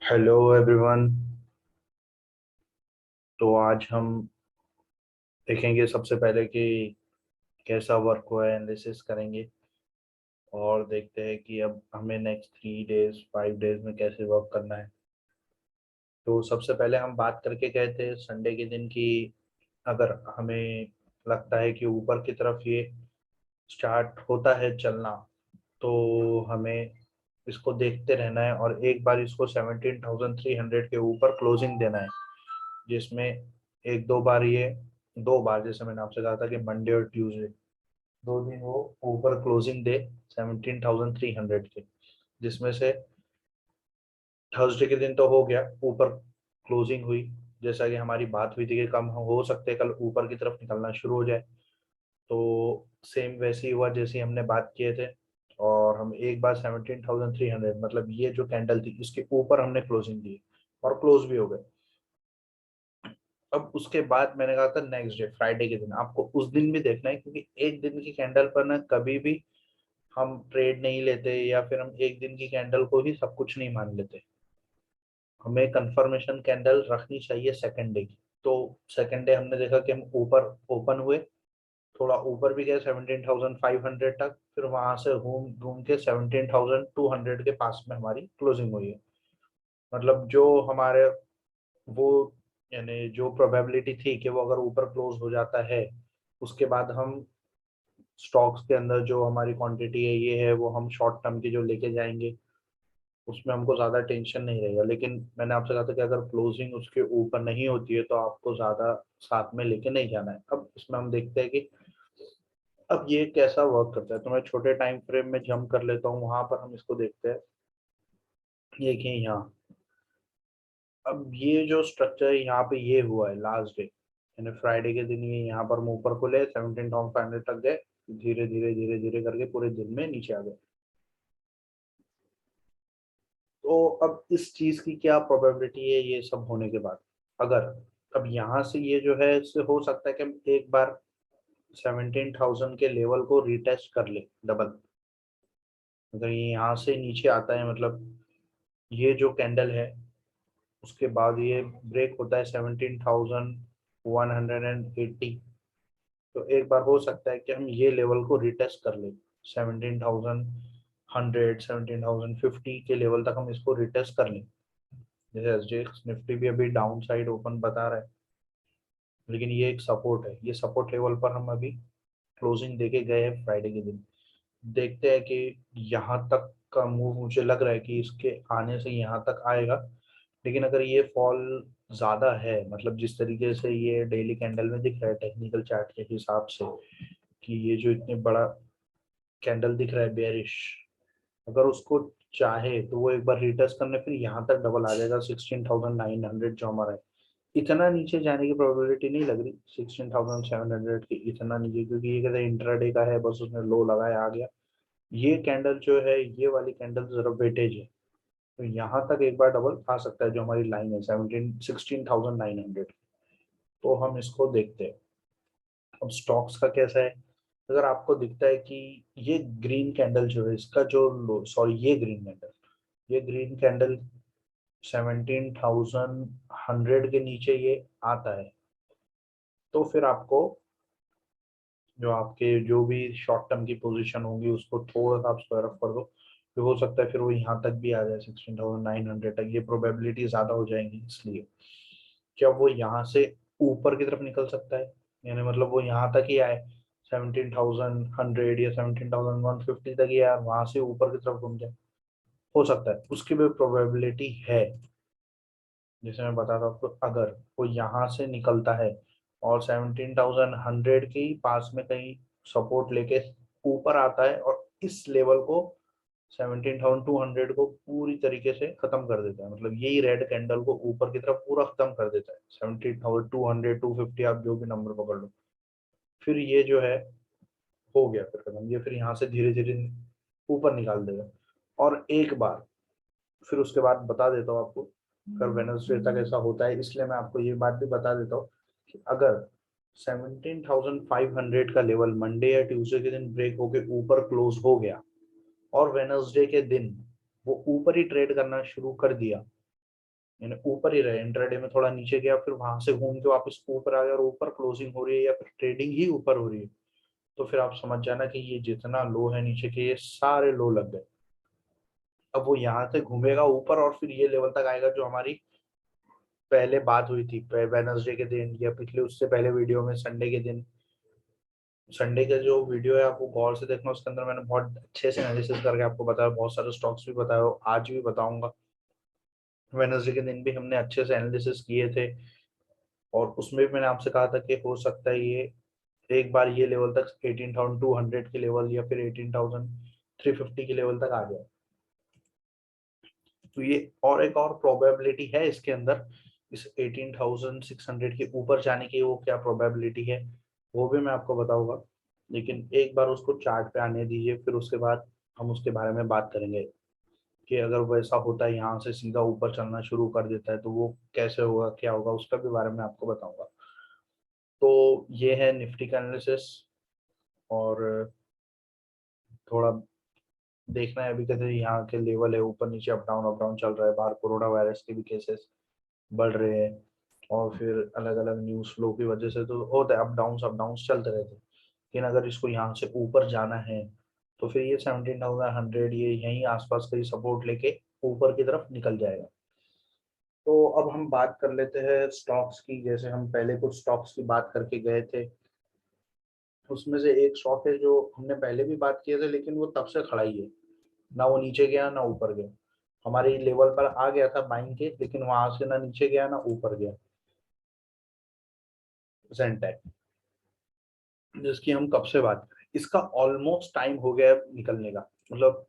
Hello everyone. तो आज हम देखेंगे सबसे पहले कि कैसा वर्क हुआ है, एनालिसिस करेंगे और देखते हैं कि अब हमें नेक्स्ट 3 डेज 5 डेज में कैसे वर्क करना है। तो सबसे पहले हम बात करके गए थे संडे के दिन की अगर हमें लगता है कि ऊपर की तरफ ये स्टार्ट होता है चलना, तो हमें इसको देखते रहना है और एक बार इसको 17,300 के ऊपर क्लोजिंग देना है, जिसमें एक दो बार ये 2 बार जैसे मैंने आपसे कहा था कि मंडे और ट्यूसडे 2 दिन वो ऊपर क्लोजिंग दे 17,300 के, जिसमें से थर्सडे के दिन तो हो गया ऊपर क्लोजिंग हुई। जैसा कि हमारी बात हुई थी कि कम हो सकते हैं कल ऊपर की तरफ निकलना शुरू हो जाए, तो सेम वैसे ही हुआ जैसे हमने बात किए थे। और हम एक बार 17,300 मतलब ये जो कैंडल थी इसके ऊपर हमने क्लोजिंग दी और क्लोज भी हो गए। अब उसके बाद मैंने कहा था नेक्स्ट डे फ्राइडे के दिन आपको उस दिन भी देखना है, क्योंकि एक दिन की कैंडल पर ना कभी भी हम ट्रेड नहीं लेते या फिर हम एक दिन की कैंडल को ही सब कुछ नहीं मान लेते। हमें कंफर्मेशन कैंडल रखनी चाहिए सेकंड डे की। तो सेकंड डे हमने देखा कि हम ऊपर ओपन हुए, थोड़ा ऊपर भी गए 17,500 तक, फिर वहां से घूम घूम के 17,200 के पास में हमारी क्लोजिंग हुई है। मतलब जो हमारे वो यानी जो प्रोबेबिलिटी थी कि वो अगर ऊपर क्लोज हो जाता है, उसके बाद हम स्टॉक्स के अंदर जो हमारी क्वांटिटी है ये है वो हम शॉर्ट टर्म की जो लेके जाएंगे, उसमें हमको ज्यादा टेंशन नहीं रहेगा। लेकिन मैंने आपसे कहा था कि अगर क्लोजिंग उसके ऊपर नहीं होती है तो आपको ज्यादा साथ में लेके नहीं जाना है। अब इसमें हम देखते हैं कि अब ये कैसा वर्क करता है। तो मैं छोटे टाइम फ्रेम में जंप कर लेता हूँ, वहां पर हम इसको देखते हैं। ये कि यहाँ अब ये जो स्ट्रक्चर है यहाँ पे ये हुआ है लास्ट डे यानी फ्राइडे के दिन, ये यहाँ पर हम ऊपर खुले 17,500 तक गए, धीरे धीरे धीरे धीरे करके पूरे दिन में नीचे आ गए। तो अब इस चीज की क्या प्रोबेबिलिटी है ये सब होने के बाद, अगर अब यहाँ से ये जो है इससे हो सकता है कि हम एक बार 17,000 के लेवल को रिटेस्ट कर ले डबल। अगर ये यहाँ से नीचे आता है मतलब ये जो कैंडल है उसके बाद ये ब्रेक होता है 17,180, तो एक बार हो सकता है कि हम ये लेवल को रिटेस्ट कर ले 17,100 17,050 के लेवल तक हम इसको रिटेस्ट कर लें। जैसे एसजीएक्स निफ्टी भी अभी डाउन साइड ओपन बता रहा है, लेकिन ये एक सपोर्ट है, ये सपोर्ट लेवल पर हम अभी क्लोजिंग देके गए हैं फ्राइडे के दिन। देखते हैं कि यहाँ तक का मूव मुझे लग रहा है कि इसके आने से यहाँ तक आएगा। लेकिन अगर ये फॉल ज्यादा है मतलब जिस तरीके से ये डेली कैंडल में दिख रहा है टेक्निकल चार्ट के हिसाब से कि ये जो इतने बड़ा कैंडल दिख रहा है बेयरिश, अगर उसको चाहे तो वो एक बार रिटेस्ट करने फिर यहाँ तक डबल आ जाएगा 16,900 जो हमारा है। इतना नीचे जाने की प्रोबेबिलिटी नहीं लग रही 16,700 की इतना नीचे, क्योंकि ये कहते हैं इंट्राडे का है, बस उसने लो लगाया आ गया। ये कैंडल जो है ये वाली कैंडल जरा वेटेज है, तो यहाँ तक एक बार डबल आ सकता है जो हमारी लाइन है 16,900। तो हम इसको देखते हैं। अब स्टॉक्स का कैसा है, अगर आपको दिखता है कि ये ग्रीन कैंडल जो है इसका जो लो सॉरी ये ग्रीन कैंडल 17,100 के नीचे ये आता है, तो फिर आपको जो आपके जो भी शॉर्ट टर्म की पोजीशन होगी उसको थोड़ा सा आप स्क्वायर ऑफ कर दो, फिर हो सकता है फिर वो यहाँ तक भी आ जाए 16,900 तक, ये प्रोबेबिलिटी ज्यादा हो जाएंगी। इसलिए क्या वो यहाँ से ऊपर की तरफ निकल सकता है, यानी मतलब वो यहाँ तक ही आए 17,100 या 17,150 तक ही आए, वहां से ऊपर की तरफ घूम जाए, हो सकता है उसकी भी प्रोबेबिलिटी है। जैसे मैं बता रहा हूँ आपको अगर वो यहाँ से निकलता है और 17,100 के ही पास में कहीं सपोर्ट लेके ऊपर आता है और इस लेवल को 17,200 को पूरी तरीके से खत्म कर देता है, मतलब यही रेड कैंडल को ऊपर की तरफ पूरा खत्म कर देता है 17,200 250 आप जो भी नंबर पकड़ लो, फिर ये जो है हो गया फिर खत्म, ये फिर यहाँ से धीरे धीरे ऊपर निकाल देगा। और एक बार फिर उसके बाद बता देता हूँ आपको अगर वेनसडे तक ऐसा होता है, इसलिए मैं आपको ये बात भी बता देता हूँ कि अगर 17,500 का लेवल मंडे या ट्यूसडे के दिन ब्रेक होके ऊपर क्लोज हो गया और वेनसडे के दिन वो ऊपर ही ट्रेड करना शुरू कर दिया, यानी ऊपर ही रहे, इंट्राडे में थोड़ा नीचे गया फिर वहां से घूम के वापस ऊपर आ गया और ऊपर क्लोजिंग हो रही है या फिर ट्रेडिंग ही ऊपर हो रही है, तो फिर आप समझ जाना कि ये जितना लो है नीचे के, ये सारे लो लग गए। अब वो यहाँ से घूमेगा ऊपर और फिर ये लेवल तक आएगा जो हमारी पहले बात हुई थी वेडनेसडे के दिन, या पिछले उससे पहले वीडियो में संडे के दिन। संडे का जो वीडियो है आपको गौर से देखना, उसके अंदर मैंने बहुत अच्छे से एनालिसिस करके आपको बताया, बहुत सारे स्टॉक्स भी बताया, आज भी बताऊंगा। वेडनेसडे के दिन भी हमने अच्छे से एनालिसिस किए थे, और उसमें भी मैंने आपसे कहा था कि हो सकता है ये एक बार ये लेवल तक 18,200 के लेवल या फिर 18,350 के लेवल तक आ जाए। तो ये और एक और प्रोबेबिलिटी है इसके अंदर, इस 18,600 के ऊपर जाने की, वो क्या प्रोबेबिलिटी है वो भी मैं आपको बताऊंगा। लेकिन एक बार उसको चार्ट पे आने दीजिए, फिर उसके बाद हम उसके बारे में बात करेंगे कि अगर वैसा होता है यहाँ से सीधा ऊपर चलना शुरू कर देता है तो वो कैसे होगा, क्या होगा, उसका भी बारे में आपको बताऊंगा। तो ये है निफ्टी का एनालिसिस। और थोड़ा देखना है अभी कैसे यहाँ के लेवल है, ऊपर नीचे अप डाउन चल रहा है, बाहर कोरोना वायरस के भी केसेस बढ़ रहे हैं, और फिर अलग अलग न्यूज फ्लो की वजह से तो होता है अप डाउन चलते रहते हैं। लेकिन अगर इसको यहाँ से ऊपर जाना है तो फिर ये 17,100 ये यहीं आसपास का ही सपोर्ट लेके ऊपर की तरफ निकल जाएगा। तो अब हम बात कर लेते हैं स्टॉक्स की, जैसे हम पहले कुछ स्टॉक्स की बात करके गए थे। उसमें से एक स्टॉक है जो हमने पहले भी बात किए थे, लेकिन वो तब से खड़ा ही है, ना वो नीचे गया ना ऊपर गया। हमारे लेवल पर आ गया था बाइंग के, लेकिन वहां से ना नीचे गया ना ऊपर गया। जेंटेक, जिसकी हम कब से बात करें, इसका ऑलमोस्ट टाइम हो गया है निकलने का। मतलब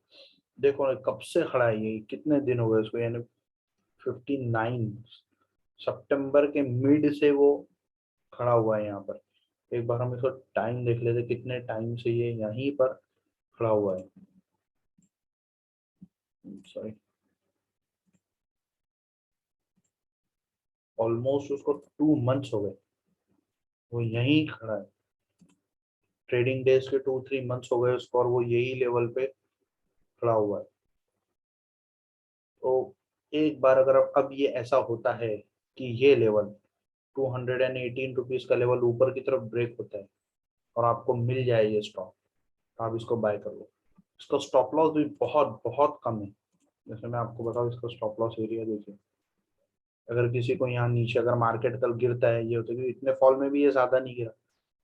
देखो ना कब से खड़ा है ये, कितने दिन हो गए इसको, यानी 59 सितंबर के मिड से वो खड़ा हुआ है यहाँ पर। एक बार हम इसको टाइम देख लेते, कितने टाइम से ये यहीं पर खड़ा हुआ है। सॉरी, ऑलमोस्ट उसको 2 मंथ्स हो गए, वो यहीं खड़ा है। ट्रेडिंग डेज के 2-3 मंथ्स हो गए उसको, और वो यही लेवल पे खड़ा हुआ है। तो एक बार अगर अब ये ऐसा होता है कि ये लेवल 218 रुपीज का लेवल ऊपर की तरफ ब्रेक होता है और आपको मिल जाए ये स्टॉक, तो आप इसको बाय कर लो। इसका स्टॉप लॉस भी बहुत बहुत कम है। जैसे मैं आपको बताऊँ, इसका स्टॉप लॉस एरिया देखिए। अगर किसी को यहाँ नीचे, अगर मार्केट कल गिरता है, ये होता है कि इतने फॉल में भी ये ज्यादा नहीं गिरा,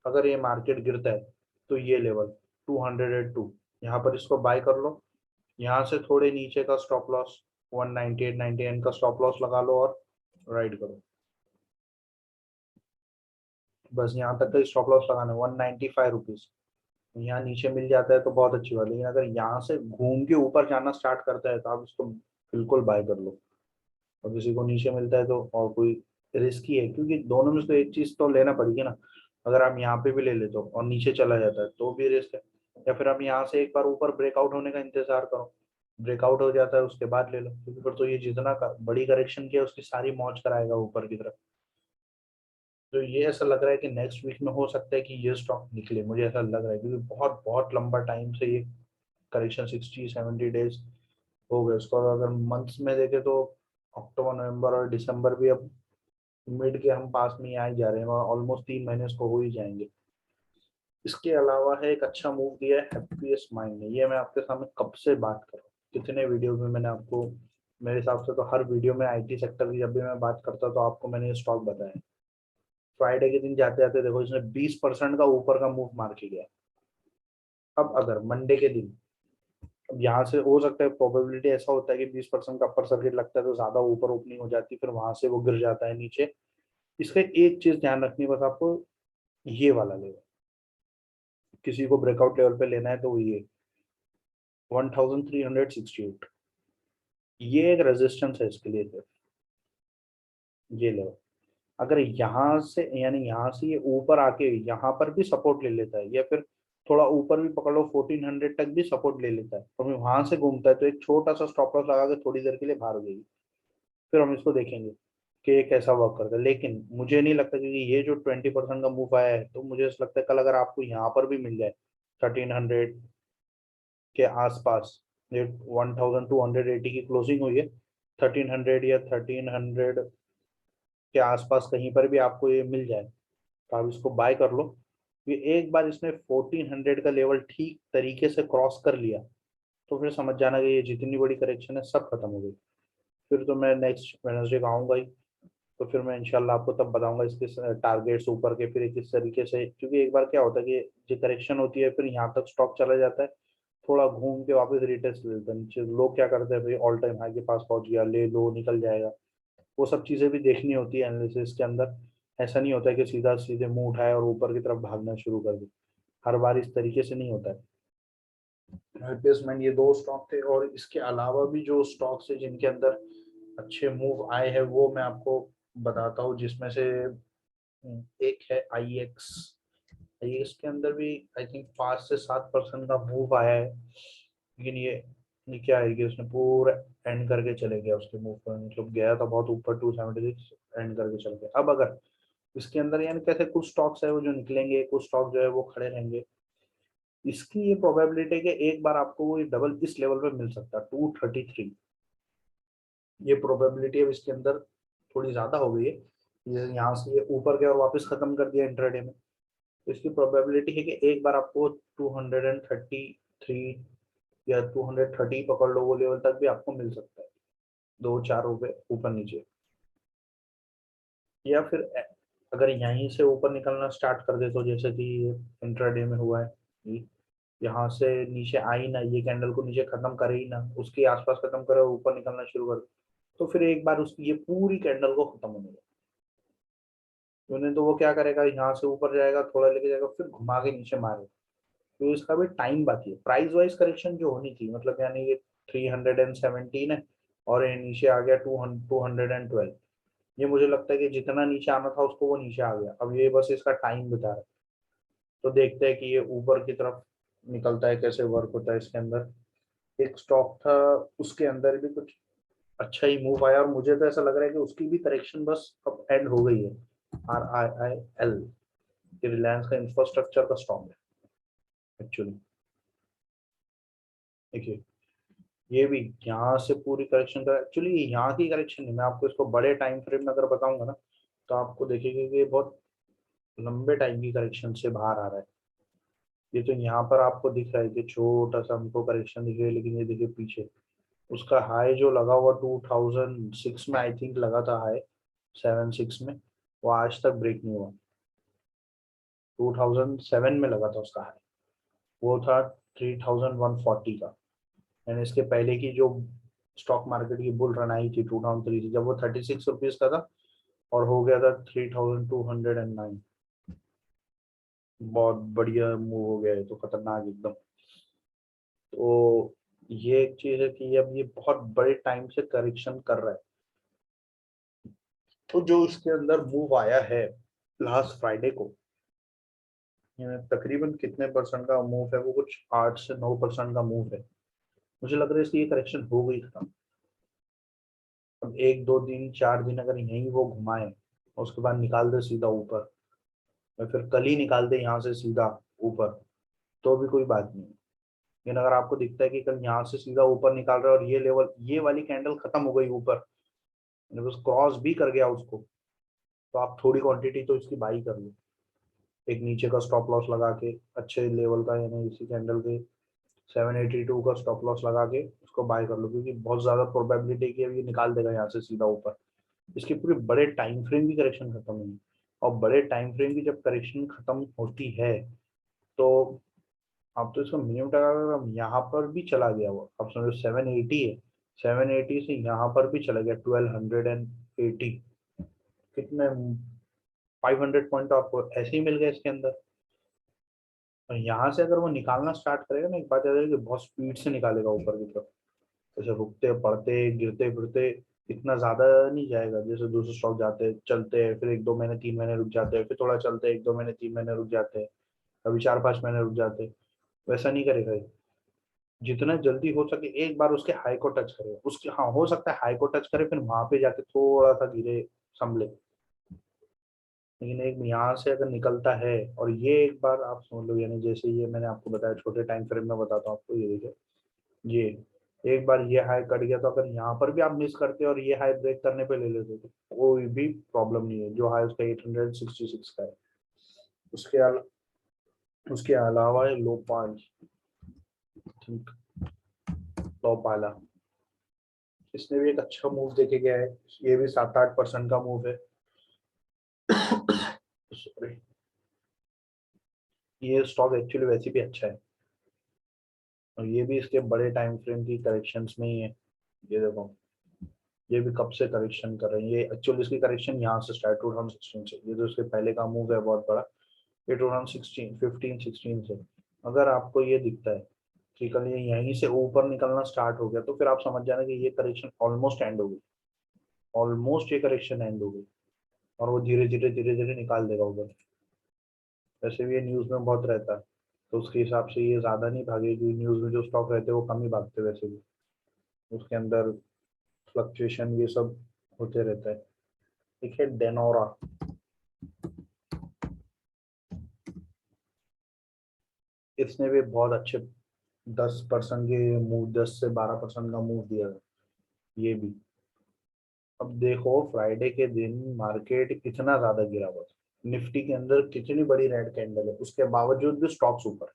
अगर ये मार्केट गिरता है तो ये लेवल 202, यहाँ पर इसको बाय कर लो। यहाँ से थोड़े नीचे का स्टॉप लॉस 198-99 का स्टॉप लॉस लगा लो और राइड करो। बस यहाँ तक का स्टॉप लॉस लगाना है 195 रुपीज। यहाँ नीचे मिल जाता है तो बहुत अच्छी बात है, लेकिन अगर यहाँ से घूम के ऊपर जाना स्टार्ट करता है तो आप इसको बिल्कुल बाय कर लो। और किसी को नीचे मिलता है तो और कोई रिस्की है, क्योंकि दोनों में से तो एक चीज तो लेना पड़ेगी ना। अगर आप यहाँ पे भी ले लेते हो और नीचे चला जाता है तो भी रिस्क है, या फिर आप यहाँ से एक बार ऊपर ब्रेकआउट होने का इंतजार करो, ब्रेकआउट हो जाता है उसके बाद ले लो, क्योंकि फिर तो ये जितना बड़ी करेक्शन की है उसकी सारी मौज कराएगा ऊपर की तरफ। तो ये ऐसा लग रहा है कि नेक्स्ट वीक में हो सकता है कि ये स्टॉक निकले, मुझे ऐसा लग रहा है, क्योंकि बहुत बहुत लंबा टाइम से ये करेक्शन 60-70 डेज हो गए उसको। और अगर मंथ्स में देखें तो अक्टूबर नवंबर और दिसंबर भी अब मिड के हम पास में ही आ ही जा रहे हैं, ऑलमोस्ट 3 महीने इसको हो ही जाएंगे। इसके अलावा है एक अच्छा मूव दिया है हैप्पीएस्ट माइंड ने, ये मैं आपके सामने कब से बात कर रहा हूँ, कितने वीडियो में मैंने आपको, मेरे हिसाब से तो हर वीडियो में आईटी सेक्टर की जब भी मैं बात करता तो आपको मैंने ये स्टॉक बताया। फ्राइडे के दिन जाते जाते देखो इसने 20% का ऊपर का मूव मार के गया। अब अगर मंडे के दिन, अब यहाँ से हो सकता है प्रोबेबिलिटी ऐसा होता है कि 20% का अपर सर्किट लगता है तो ज्यादा ऊपर ओपनिंग हो जाती है, फिर वहां से वो गिर जाता है नीचे। इसका एक चीज ध्यान रखनी है बस आपको, ये वाला लेवल किसी को ब्रेकआउट लेवल पे लेना है तो ये 1368, ये एक रेजिस्टेंस है इसके लिए सिर्फ, ये लेवल। अगर यहाँ से यानी यहाँ से ये ऊपर आके यहाँ पर भी सपोर्ट ले लेता है, या फिर थोड़ा ऊपर भी पकड़ लो 1400 तक भी सपोर्ट ले लेता है, और वहां से घूमता है तो एक छोटा सा स्टॉप लॉस लगा के थोड़ी देर के लिए बाहर हो जाएगी। फिर हम इसको देखेंगे कि ये कैसा वर्क करता है। लेकिन मुझे नहीं लगता, क्योंकि ये जो 20% का मूव आया है, तो मुझे ऐसा लगता है कल अगर आपको यहाँ पर भी मिल जाए 1300 के आसपास, ये 1280 की क्लोजिंग हुई है, 1300 या 1300 के आसपास कहीं पर भी आपको ये मिल जाए तो आप इसको बाय कर लो। ये एक बार इसने 1400 का लेवल ठीक तरीके से क्रॉस कर लिया तो फिर समझ जाना कि ये जितनी बड़ी करेक्शन है सब खत्म हो गई। फिर तो मैं नेक्स्ट वेडनेसडे का आऊंगा ही, तो फिर मैं इंशाल्लाह आपको तब बताऊंगा इसके टारगेट्स ऊपर के फिर किस तरीके से, क्योंकि एक बार क्या होता है कि जो करेक्शन होती है फिर यहाँ तक स्टॉक चला जाता है, थोड़ा घूम के वापस रिटेस्ट ले लेते हैं नीचे। लोग क्या करते हैं भाई ऑल टाइम हाई के पास पहुंच गया ले लो निकल जाएगा, वो सब चीजें भी देखनी होती है एनालिसिस के अंदर। ऐसा नहीं होता है कि सीधा सीधे मुंह उठाए और ऊपर की तरफ भागना शुरू कर दे, हर बार इस तरीके से नहीं होता है। रिप्लेसमेंट ये दो स्टॉक थे, और इसके अलावा भी जो स्टॉक्स है जिनके अंदर अच्छे मूव आए हैं वो मैं आपको बताता हूँ, जिसमें से एक है आई एक्स। आई एक्स के अंदर भी आई थिंक 5 से 7% का मूव आया है, लेकिन ये क्या है कि उसने पूरा एंड करके चले गया उसके मूव पर, मतलब गया था बहुत ऊपर 276 एंड करके चल गया। अब अगर इसके अंदर यानी कैसे कुछ स्टॉक्स है वो जो निकलेंगे, कुछ स्टॉक जो है वो खड़े रहेंगे, इसकी ये प्रोबेबिलिटी है कि एक बार आपको वो डबल इस लेवल पे मिल सकता है 233। ये प्रोबेबिलिटी अब इसके अंदर थोड़ी ज्यादा हो गई है, ये यहाँ से ये ऊपर गया और वापस खत्म कर दिया इंट्राडे में, तो इसकी प्रोबेबिलिटी है कि एक बार आपको 233 या 230 पकड़ लो वो लेवल तक भी आपको मिल सकता है, 2-4 रुपए ऊपर नीचे। या फिर अगर यहीं से ऊपर निकलना स्टार्ट कर दे तो जैसे कि इंट्राडे में हुआ है कि यहाँ से नीचे आई ना, ये कैंडल को नीचे खत्म करे ही ना, उसके आसपास खत्म करे और ऊपर निकलना शुरू कर दे, तो फिर एक बार उसकी ये पूरी कैंडल को खत्म होने दे, नहीं तो वो क्या करेगा यहाँ से ऊपर जाएगा थोड़ा लेके जाएगा फिर घुमा के नीचे मारेगा। तो इसका भी टाइम बाकी है, प्राइस वाइज करेक्शन जो होनी थी, मतलब यानी ये 317 है और ये नीचे आ गया 212, ये मुझे लगता है कि जितना नीचे आना था उसको वो नीचे आ गया, अब ये बस इसका टाइम बता रहा है। तो देखते हैं कि ये ऊपर की तरफ निकलता है कैसे वर्क होता है इसके अंदर। एक स्टॉक था उसके अंदर भी कुछ अच्छा ही मूव आया, और मुझे तो ऐसा लग रहा है कि उसकी भी करेक्शन बस अब एंड हो गई है। RIIL, रिलायंस का इंफ्रास्ट्रक्चर का स्टॉक है एक्चुअली। देखिए ये भी यहाँ से पूरी करेक्शन कर, एक्चुअली यहाँ की करेक्शन नहीं, मैं आपको इसको बड़े टाइम फ्रेम में अगर बताऊंगा ना तो आपको देखिएगा कि ये बहुत लंबे टाइम की करेक्शन से बाहर आ रहा है। ये तो यहाँ पर आपको दिख रहा है कि छोटा सा हमको करेक्शन दिख रहा है, लेकिन ये देखिए पीछे उसका हाई जो लगा हुआ 2006 में आई थिंक लगा था हाई, 7-6 में, वो आज तक ब्रेक नहीं हुआ। 2007 में लगा था उसका हाई, वो था 3140 का। यानी इसके पहले की जो स्टॉक मार्केट की बुल रन आई थी 2003 से, जब वो 36 रुपीज का था और हो गया था 3209। बहुत बढ़िया मूव हो गया है, तो खतरनाक एकदम। तो ये एक चीज है कि अब ये बहुत बड़े टाइम से करेक्शन कर रहा है। तो जो इसके अंदर मूव आया है लास्ट फ्राइडे को, ये तकरीबन कितने परसेंट का मूव है, वो कुछ 8 से 9% का मूव है। मुझे लग रहा है इसकी ये करेक्शन हो गई खत्म। अब 1-2 दिन 4 दिन अगर यहीं वो घुमाए और उसके बाद निकाल दे सीधा ऊपर, या फिर कल ही निकाल दे यहाँ से सीधा ऊपर, तो भी कोई बात नहीं है। लेकिन अगर आपको दिखता है कि कल यहाँ से सीधा ऊपर निकाल रहा है और ये लेवल ये वाली कैंडल खत्म हो गई ऊपर, यानी बस क्रॉस भी कर गया उसको, तो आप थोड़ी क्वांटिटी तो इसकी बाई कर लो, एक नीचे का स्टॉप लॉस लगा के अच्छे लेवल का, यानी इसी कैंडल के 782 का स्टॉप लॉस लगा के उसको बाय कर लो, क्योंकि बहुत ज्यादा प्रोबेबिलिटी है कि अब ये निकाल देगा यहाँ से सीधा ऊपर। इसकी पूरी बड़े टाइम फ्रेम की करेक्शन खत्म हुई, और बड़े टाइम फ्रेम की जब करेक्शन खत्म होती है तो अब तो इसका मिनिमम टारगेट अगर हम यहाँ पर भी चला गया, वो अब समझो 780 है, 780 से यहाँ पर भी चला गया 1280, कितने 500 पॉइंट तो आपको ऐसे ही मिल गए इसके अंदर। और यहाँ से अगर वो निकालना स्टार्ट करेगा ना, एक बात याद है कि बहुत स्पीड से निकालेगा ऊपर की तरफ, जैसे रुकते पड़ते गिरते फिरते इतना ज्यादा नहीं जाएगा, जैसे दूसरे स्टॉक जाते हैं चलते हैं फिर 1-2 महीने 3 महीने रुक जाते हैं, फिर थोड़ा चलते हैं 1-2 महीने 3 महीने रुक जाते हैं, कभी 4-5 महीने रुक जाते हैं, वैसा नहीं करेगा ये। जितना जल्दी हो सके एक बार उसके हाई को टच करे, उसके हाँ हो सकता है हाई को टच करे फिर वहां पे जाके थोड़ा सा गिरे संभले, लेकिन एक यहाँ से अगर निकलता है और ये एक बार आप समझ लो, यानी जैसे ये मैंने आपको बताया छोटे टाइम फ्रेम में बताता हूँ आपको, ये देखिए ये एक बार ये हाई कट गया तो अगर यहाँ पर भी आप मिस करते और ये हाई ब्रेक करने पे ले लेते तो कोई भी प्रॉब्लम नहीं है। जो हाई उसका 866 का है। उसके उसके अलावा लो पांच थिंक लो पाला, इसने भी एक अच्छा मूव देके गया है। ये भी 7-8% का मूव है। सॉरी, ये स्टॉक एक्चुअली वैसे भी अच्छा है और ये भी इसके बड़े टाइम फ्रेम की करेक्शंस में ही है। ये देखो, ये भी कब से करेक्शन कर रहे हैं। ये एक्चुअली इसकी करेक्शन यहाँ से स्टार्ट 2016 से, ये तो इसके पहले का मूव है बहुत बड़ा। ये 2016 15 16 से अगर आपको ये दिखता है कि कल ये यहीं से ऊपर निकलना स्टार्ट हो गया तो फिर आप समझ जाना कि ये करेक्शन ऑलमोस्ट एंड हो गई। ऑलमोस्ट ये करेक्शन एंड हो गई और वो धीरे धीरे निकाल देगा ऊपर। वैसे भी ये न्यूज में बहुत रहता है तो उसके हिसाब से ये ज्यादा नहीं भागेगी। न्यूज में जो स्टॉक रहते हैं वो कम ही भागते हैं वैसे भी। उसके अंदर फ्लक्चुएशन ये सब होते रहता है। ठीक है, डेनोरा, इसने भी बहुत अच्छे 10% के मूव, 10 से 12% का मूव दिया है ये भी। अब देखो फ्राइडे के दिन मार्केट इतना ज्यादा गिरा हुआ था, निफ्टी के अंदर कितनी बड़ी रेड कैंडल है, उसके बावजूद भी स्टॉक्स ऊपर।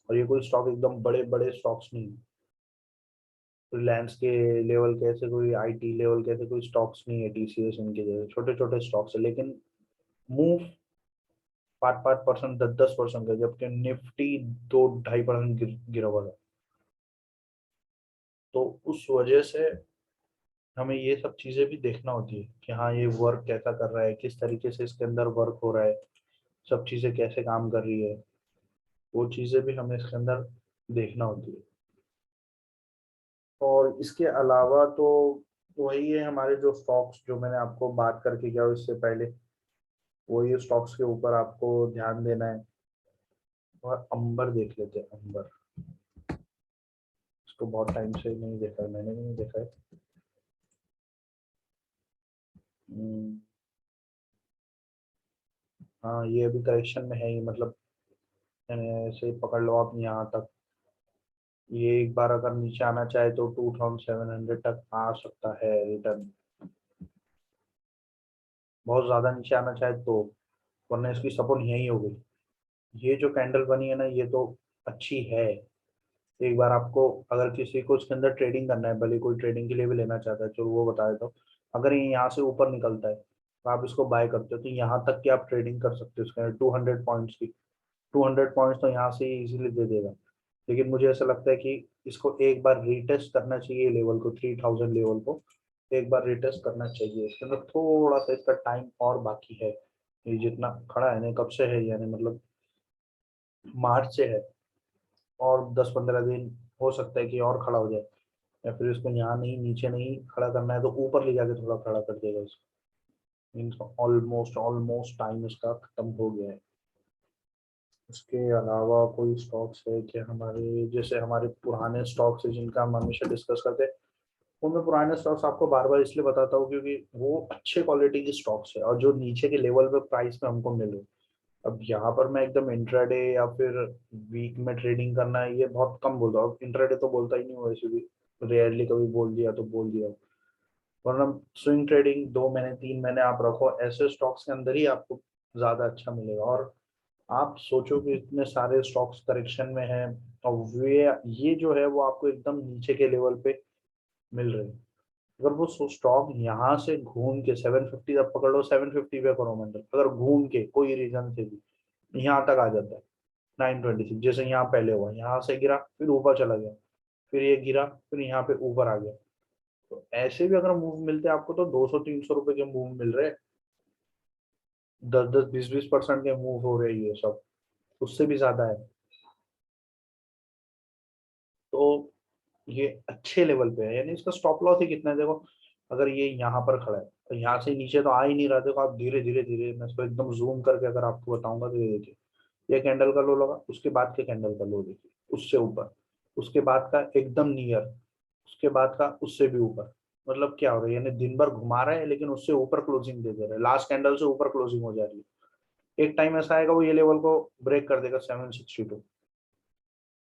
और ये कोई स्टॉक एकदम बड़े बड़े स्टॉक्स नहीं, रिलायंस के लेवल के ऐसे कोई आईटी लेवल के ऐसे कोई स्टॉक्स नहीं है, टीसीएस इनके जैसे छोटे छोटे स्टॉक्स है, लेकिन मूव 5-5%, 10-10% का, जबकि निफ्टी 2-2.5% गिरा हुआ था। तो उस वजह से हमें ये सब चीजें भी देखना होती है कि हाँ ये वर्क कैसा कर रहा है, किस तरीके से इसके अंदर वर्क हो रहा है, सब चीजें कैसे काम कर रही है, वो चीजें भी हमें इसके अंदर देखना होती है। और इसके अलावा तो वही है हमारे जो स्टॉक्स जो मैंने आपको बात करके गया इससे पहले, वही स्टॉक्स के ऊपर आपको ध्यान देना है। और अंबर देख लेते हैं, अंबर, इसको बहुत टाइम से नहीं देखा है, मैंने भी नहीं देखा है। हम्म, हाँ ये अभी करेक्शन में है ही, मतलब यानी ऐसे ही पकड़ लो आप यहाँ तक। ये एक बार अगर नीचे आना चाहे तो 2700 तक आ सकता है रिटर्न, बहुत ज्यादा नीचे आना चाहे तो, वरना इसकी सपोर्ट यही हो गई। ये जो कैंडल बनी है ना ये तो अच्छी है। एक बार आपको अगर किसी को इसके अंदर ट्रेडिंग करना है, भले कोई ट्रेडिंग के लिए भी लेना चाहता है, चलो वो बता देता हूँ। अगर ये यहाँ से ऊपर निकलता है तो आप इसको बाय करते हो तो यहाँ तक की आप ट्रेडिंग कर सकते हो इसके अंदर 200 पॉइंट्स की। 200 पॉइंट्स तो यहाँ से ही इजीली दे देगा। लेकिन मुझे ऐसा लगता है कि इसको एक बार रीटेस्ट करना चाहिए लेवल को, 3000 लेवल को एक बार रीटेस्ट करना चाहिए। इसके अंदर थोड़ा सा इसका टाइम और बाकी है। ये जितना खड़ा है ना, कब से है यानी मतलब मार्च से है, और 10-15 दिन हो सकता है कि और खड़ा हो जाए। या फिर इसको यहाँ नहीं, नीचे नहीं खड़ा करना है तो ऊपर ले जाके थोड़ा खड़ा कर देगा इसको। मीन्स ऑलमोस्ट ऑलमोस्ट टाइम इसका खत्म हो गया है। उसके अलावा कोई स्टॉक्स है कि हमारे जैसे हमारे पुराने स्टॉक्स है जिनका हम हमेशा डिस्कस करते हैं, वो मैं पुराने स्टॉक्स आपको बार बार इसलिए बताता हूँ क्योंकि वो अच्छे क्वालिटी के स्टॉक्स है और जो नीचे के लेवल पे प्राइस में हमको मिले। अब यहाँ पर मैं एकदम इंट्राडे या फिर वीक में ट्रेडिंग करना है ये बहुत कम बोलता हूँ। इंट्राडे तो बोलता ही नहीं हूँ वैसे भी, रेयरली कभी बोल दिया तो बोल दिया। वरना स्विंग ट्रेडिंग 2 महीने 3 महीने आप रखो, ऐसे स्टॉक्स के अंदर ही आपको ज्यादा अच्छा मिलेगा। और आप सोचो कि इतने सारे स्टॉक्स करेक्शन में हैं और वे ये जो है वो आपको एकदम नीचे के लेवल पे मिल रहे हैं। अगर वो स्टॉक यहाँ से घूम के 750 तक पकड़ लो, 750 पे करो मेंटर, अगर घूम के कोई रीजन से भी यहाँ तक आ जाता है 926, जैसे यहाँ पहले हुआ, यहाँ से गिरा फिर ऊपर चला गया, फिर ये गिरा फिर यहाँ पे ऊपर आ गया, तो ऐसे भी अगर मूव मिलते हैं आपको तो 200-300 रुपए के मूव मिल रहे हैं, 10-10 20-20% के मूव हो रहे हैं ये सब, उससे भी ज्यादा है। तो ये अच्छे लेवल पे है, यानी इसका स्टॉप लॉस ही कितना है देखो। अगर ये यहाँ पर खड़ा है तो यहाँ से नीचे तो आ ही नहीं रहा, देखो आप धीरे धीरे धीरे मैं इसको एकदम जूम करके अगर आपको बताऊंगा तो ये देखिए, ये कैंडल का लो लगा, उसके बाद के कैंडल का लो देखिए, उससे ऊपर, उसके बाद का एकदम नियर, उसके बाद का उससे भी ऊपर। मतलब क्या हो रहा है, यानी दिन भर घुमा रहा है लेकिन उससे ऊपर क्लोजिंग दे दे रहा है, लास्ट कैंडल से ऊपर क्लोजिंग हो जा रही है। एक टाइम ऐसा आएगा वो ये लेवल को ब्रेक कर देगा 762,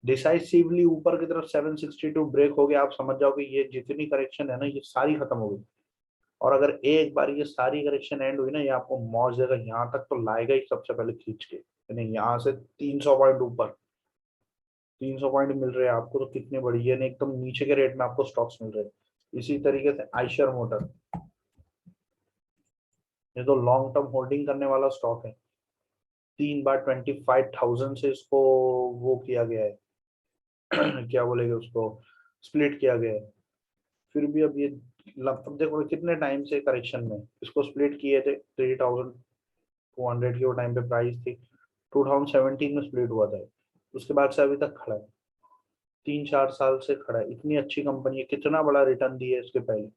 डिसाइसिवली ऊपर की तरफ 762 ब्रेक हो गया, आप समझ जाओ कि ये जितनी करेक्शन है ना ये सारी खत्म हो गई। और अगर एक बार ये सारी करेक्शन एंड हुई ना, ये आपको मौज देगा, यहाँ तक तो लाएगा ही सबसे पहले खींच के, यानी यहाँ से 300 पॉइंट ऊपर, 300 पॉइंट मिल रहे हैं आपको तो कितने बढ़िया, नहीं एकदम नीचे के रेट में आपको स्टॉक्स मिल रहे हैं। इसी तरीके से आयशर मोटर, ये तो लॉन्ग टर्म होल्डिंग करने वाला स्टॉक है। 3 बार 25,000 से इसको वो किया गया है क्या बोलेंगे उसको, स्प्लिट किया गया है। फिर भी अब ये अब देखो कितने टाइम से करेक्शन में इसको स्प्लिट किए थे, 3,200 की वो टाइम पे प्राइस थी, 2017 में स्प्लिट हुआ था, उसके बाद से अभी तक खड़ा है, 3-4 साल से खड़ा है। इतनी अच्छी कंपनी है, कितना बड़ा रिटर्न दिया है इसके पहले।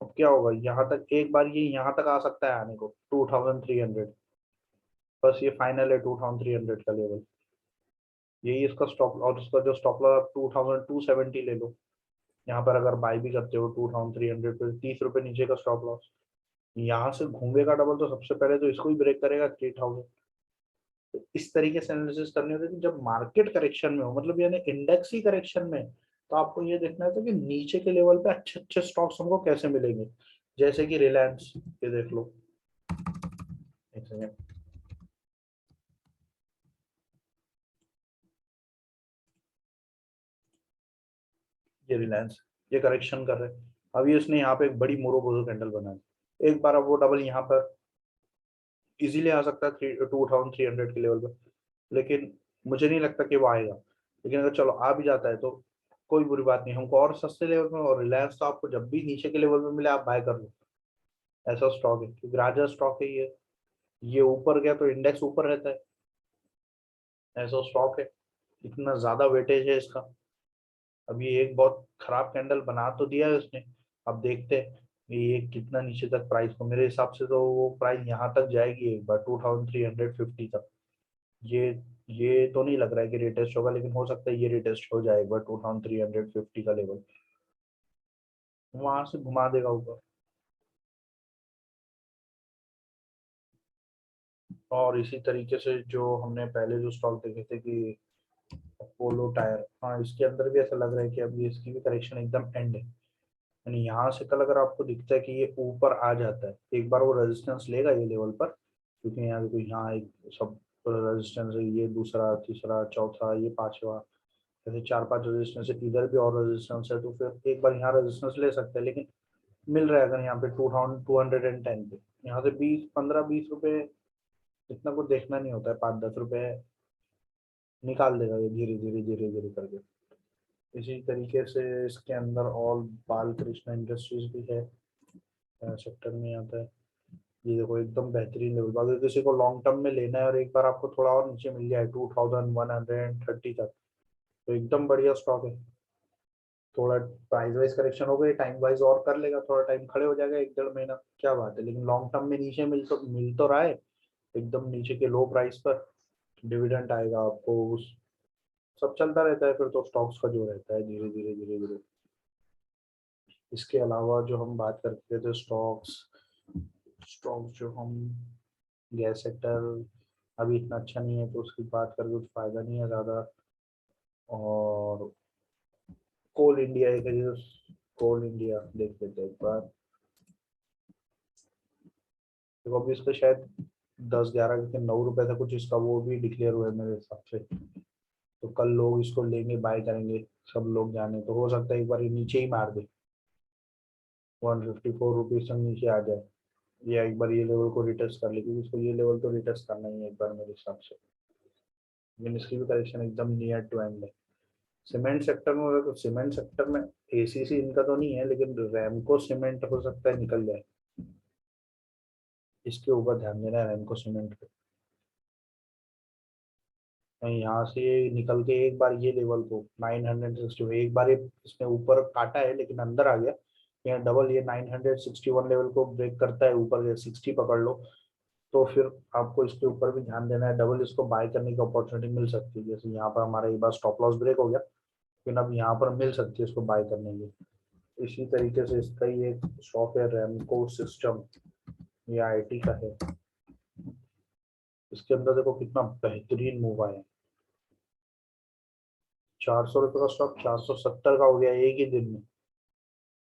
अब क्या होगा, यहाँ तक एक बार ये यहाँ तक आ सकता है आने को 2,300, बस ये फाइनल है 2,300 का लेवल, यही इसका स्टॉप। और इसका जो स्टॉप लॉस आप 2,270 ले लो, यहाँ पर अगर बाई भी करते हो 2,300 पे, 30 रुपए नीचे का स्टॉप लॉस, यहाँ से घूमेगा डबल तो सबसे पहले तो इसको ही ब्रेक करेगा 3,000। तो इस तरीके से एनालिसिस करनी होती है कि जब मार्केट करेक्शन में हो, मतलब यानी इंडेक्स ही करेक्शन में है, तो आपको ये देखना है कि नीचे के लेवल पे अच्छे अच्छे स्टॉक्स हमको कैसे मिलेंगे। जैसे कि रिलायंस, ये देख लो, एक सेकेंड, ये रिलायंस, ये करेक्शन कर रहे हैं, अभी उसने यहाँ पे एक बड़ी मोरोबोजो कैंडल बना दी, एक बार अब वो डबल यहाँ पर इजीली आ सकता है 2,300 के लेवल पर, लेकिन मुझे नहीं लगता कि वो आएगा। लेकिन अगर चलो आ भी जाता है तो कोई बुरी बात नहीं, हमको और सस्ते लेवल में, और रिलायंस तो आपको जब भी नीचे के लेवल में मिले आप बाय कर लो, ऐसा स्टॉक है, क्योंकि राजा स्टॉक है ये ऊपर गया तो इंडेक्स ऊपर रहता है, ऐसा स्टॉक है, इतना ज्यादा वेटेज है इसका। अब ये एक बहुत खराब कैंडल बना तो दिया है उसने, अब देखते हैं ये कितना नीचे तक प्राइस को, मेरे हिसाब से तो वो प्राइस यहाँ तक जाएगी एक बार 2,350 तक। ये ये तो नहीं लग रहा है कि रिटेस्ट होगा, लेकिन हो सकता है ये रिटेस्ट हो जाए एक बार 2,350 का लेवल, वहां से घुमा देगा ऊपर। और इसी तरीके से जो हमने पहले जो स्टॉक देखे थे कि अपोलो टायर, हाँ इसके अंदर भी ऐसा लग रहा है कि अभी इसकी भी करेक्शन एकदम एंड है, यानी यहाँ से कल अगर आपको दिखता है कि ये ऊपर आ जाता है, एक बार वो रेजिस्टेंस लेगा ये लेवल पर, क्योंकि यहाँ देखो यहाँ एक सब रेजिस्टेंस है, ये दूसरा तीसरा चौथा ये पांचवा, जैसे 4-5 रेजिस्टेंस है, इधर भी और रेजिस्टेंस है, तो फिर एक बार यहाँ रेजिस्टेंस ले सकते हैं, लेकिन मिल रहा है अगर यहाँ पे 2,210 पे, यहाँ से 20, 15, 20 रुपए, इतना कुछ देखना नहीं होता है, 5-10 रुपए निकाल देगा ये धीरे धीरे धीरे धीरे करके। इसी तरीके से इसके अंदर और बाल कृष्णा इंडस्ट्रीज भी है, सेक्टर में आता है। ये देखो एकदम बेहतरीन लेवल, अगर किसी को लॉन्ग टर्म में लेना है और एक बार आपको थोड़ा और नीचे मिल जाए 2,130 तक, तो एकदम बढ़िया स्टॉक है। थोड़ा प्राइस वाइज करेक्शन हो गई, टाइम वाइज और कर लेगा, थोड़ा टाइम खड़े हो जाएगा 1-1.5 महीना, क्या बात है, लेकिन लॉन्ग टर्म में नीचे मिल तो रहा है, एकदम नीचे के लो प्राइस पर डिविडेंड आएगा आपको सब चलता रहता है फिर तो स्टॉक्स का जो रहता है धीरे धीरे धीरे धीरे। इसके अलावा जो हम बात करते थे स्टॉक्स, स्टॉक्स जो हम, गैस सेक्टर अभी इतना अच्छा नहीं है तो उसकी बात करके कुछ फायदा नहीं है ज़्यादा। और कोल इंडिया एक है, कोल इंडिया देख लेते हैं एक बार, देखो अभी इसका शायद 10-11 के 9 रुपए था कुछ इसका, वो भी डिक्लेयर हुआ है मेरे हिसाब से, तो कल लोग इसको लेंगे बाय करेंगे, सब लोग जाने, तो हो सकता है एक बार ये नीचे ही मार दे, 154 रुपीज तक नीचे आ जाए, या एक बार ये लेवल को रिटेस्ट कर ले, क्योंकि इसको ये लेवल तो रिटेस्ट करना ही है एक बार मेरे हिसाब से, लेकिन इसकी भी करेक्शन एकदम नियर टू एंड है। सीमेंट सेक्टर में होगा तो सीमेंट सेक्टर में एसीसी इनका तो नहीं है, लेकिन रैमको सीमेंट हो सकता है निकल जाए, इसके ऊपर ध्यान देना है रैमको सीमेंट पे। नहीं, यहाँ से ये निकल के एक बार ये लेवल को 960, एक बार ये इसने ऊपर काटा है लेकिन अंदर आ गया, यहाँ डबल ये 961 लेवल को ब्रेक करता है ऊपर, 60 पकड़ लो, तो फिर आपको इसके ऊपर भी ध्यान देना है, डबल इसको बाय करने की अपॉर्चुनिटी मिल सकती है, जैसे यहाँ पर हमारा एक बार स्टॉप लॉस ब्रेक हो गया, लेकिन अब यहाँ पर मिल सकती है इसको बाय करने की। इसी तरीके से इसका ही एक स्टॉक है रैमको सिस्टम, ये आईटी का है, इसके अंदर देखो कितना बेहतरीन मूव आया है, ₹400 का स्टॉक 470 का हो गया एक ही दिन में।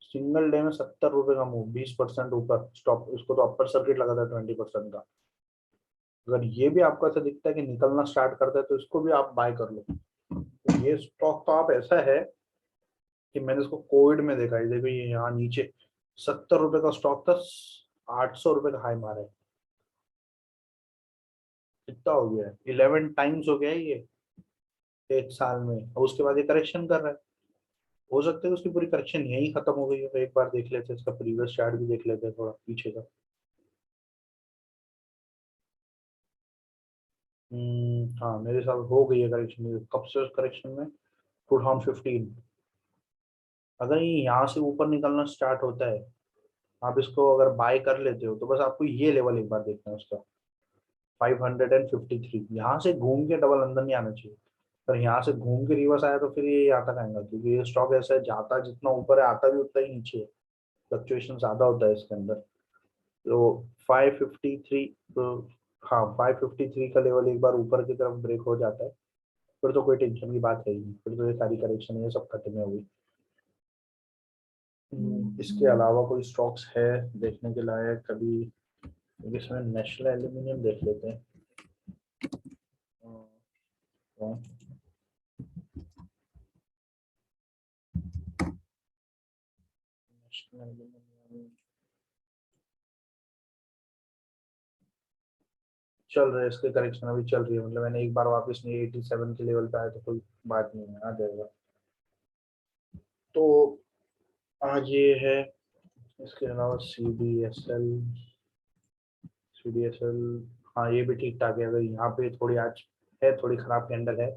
सिंगल डे में ₹70 का मूव, 20% ऊपर स्टॉप। इसको तो अपर सर्किट लगा था 20% का। अगर ये भी आपको ऐसा दिखता है कि निकलना स्टार्ट करता है तो इसको भी आप बाय कर लो। तो ये स्टॉक तो आप ऐसा है कि मैंने इसको कोविड में देखा है। देखो ये यहाँ नीचे ₹70 का स्टॉक था, ₹800 का हाई मारा है। कितना हो गया है, 11 टाइम्स हो गया है ये एक साल में। और उसके बाद ये करेक्शन कर रहा है। हो सकता है उसकी पूरी करेक्शन यही खत्म हो गई हो। तो एक बार देख लेते हैं, इसका प्रीवियस चार्ट भी देख लेते हैं थोड़ा पीछे का। हाँ मेरे साथ हो गई है करेक्शन। कब से करेक्शन में, 2015। अगर ये यहाँ से ऊपर निकलना स्टार्ट होता है, आप इसको अगर बाय कर लेते हो, तो बस आपको ये लेवल एक बार देखना है उसका, 553। यहाँ से घूम के डबल अंदर नहीं आना चाहिए। पर यहाँ से घूम के रिवर्स आया तो फिर ये यहाँ तक आएगा, क्योंकि ये स्टॉक ऐसा है, जाता जितना ऊपर है आता भी उतना ही नीचे है। फ्लक्चुएशन ज्यादा होता है इसके अंदर। तो 553, तो हाँ 553 का लेवल एक बार ऊपर की तरफ ब्रेक हो जाता है, फिर तो कोई टेंशन की बात है ही नहीं। फिर तो ये सारी करेक्शन ये सब खत्म हो गई। इसके अलावा कोई स्टॉक्स है देखने के लायक कभी? इसमें नेशनल एल्यूमिनियम देख लेते हैं। अ, नेशनल एल्यूमिनियम चल रहा है, इसके करेक्शन अभी चल रही है। मतलब मैंने एक बार वापस नहीं 87 के लेवल पे आया तो कोई बात नहीं है, आ जाएगा। तो आज ये है। इसके अलावा सी डी एस एल। हाँ ये भी ठीक ठाक है। अगर यहाँ पे थोड़ी आज है, थोड़ी खराब कैंडल है।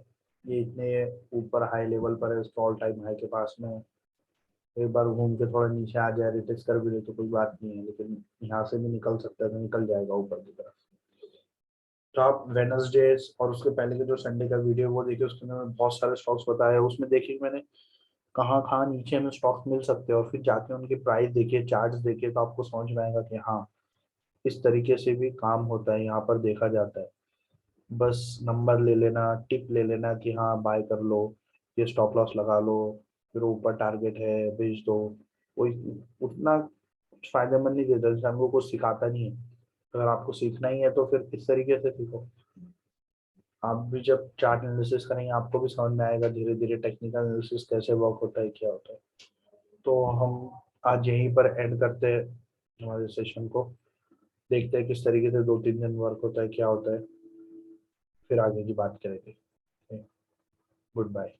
ये इतने ऊपर हाई लेवल पर है, इसको ऑल टाइम हाई के पास में है। एक बार घूम के थोड़ा नीचे आ जाए, रिटेस्ट कर भी ले तो कोई बात नहीं है, लेकिन यहाँ से भी निकल सकता है तो निकल जाएगा ऊपर की तरफ। तो आप वेनसडे और उसके पहले के जो संडे का वीडियो वो देखिए, उसके अंदर बहुत सारे स्टॉक्स बताए हैं। उसमें देखिए मैंने कहाँ कहाँ नीचे हमें स्टॉक्स मिल सकते हैं, और फिर जाके उनकी प्राइस देखिए, चार्ट्स देखिए, तो आपको समझ में आएगा कि हाँ इस तरीके से भी काम होता है, यहाँ पर देखा जाता है। बस नंबर ले लेना, टिप ले लेना कि हाँ बाय कर लो, ये स्टॉप लॉस लगा लो, फिर ऊपर टारगेट है बेच दो, कोई उतना कुछ फायदेमंद नहीं देता। जैसे हमको कुछ सिखाता नहीं है। अगर आपको सीखना ही है तो फिर इस तरीके से सीखो। आप भी जब चार्ट एनालिसिस करेंगे आपको भी समझ में आएगा धीरे धीरे टेक्निकल एनालिसिस कैसे वर्क होता है, क्या होता है। तो हम आज यहीं पर एंड करते हैं हमारे सेशन को। देखते हैं किस तरीके से 2-3 दिन वर्क होता है, क्या होता है, फिर आगे की बात करेंगे। Good bye.